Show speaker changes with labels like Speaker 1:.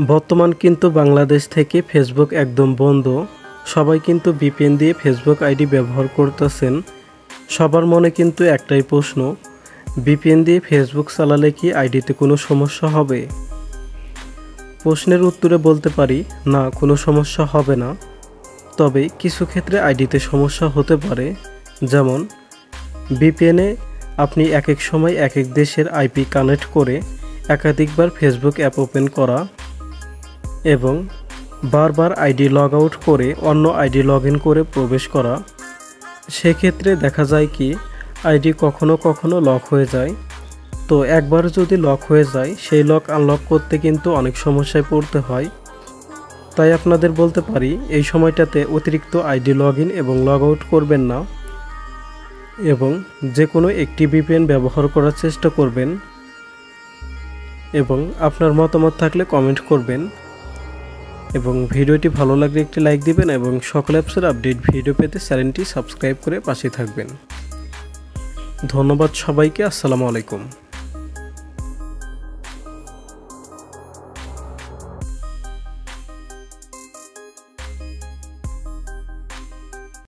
Speaker 1: বর্তমান কিন্তু বাংলাদেশ থেকে ফেসবুক একদম বন্ধ। সবাই কিন্তু ভিপিএন দিয়ে ফেসবুক আইডি ব্যবহার করতেছেন। সবার মনে কিন্তু একটাই প্রশ্ন, ভিপিএন দিয়ে ফেসবুক চালালে কি আইডিতে কোনো সমস্যা হবে? প্রশ্নের উত্তরে বলতে পারি না, কোনো সমস্যা হবে না। তবে কিছু ক্ষেত্রে আইডিতে সমস্যা হতে পারে। যেমন ভিপিএনে আপনি এক এক সময় এক এক দেশের আইপি কানেক্ট করে একাধিকবার ফেসবুক অ্যাপ ওপেন করা এবং বারবার আইডি লগ আউট করে অন্য আইডি লগ ইন করে প্রবেশ করা। সেক্ষেত্রে দেখা যায় কি আইডি কখনো কখনো লক হয়ে যায়। তো একবার যদি লক হয়ে যায় সেই লক আনলক করতে কিন্তু অনেক সমস্যায় পড়তে হয়। তাই আপনাদের বলতে পারি এই সময়টাতে অতিরিক্ত আইডি লগ ইন এবং লগ আউট করবেন না এবং যে কোনো একটি ভিপিএন ব্যবহার করার চেষ্টা করবেন এবং আপনার মতামত থাকলে কমেন্ট করবেন এবং ভিডিওটি ভালো লাগলে একটি লাইক দিবেন এবং সকল অ্যাপসের আপডেট ভিডিও পেতে চ্যানেলটি সাবস্ক্রাইব করে পাশে থাকবেন। ধন্যবাদ সবাইকে। আসসালামু আলাইকুম।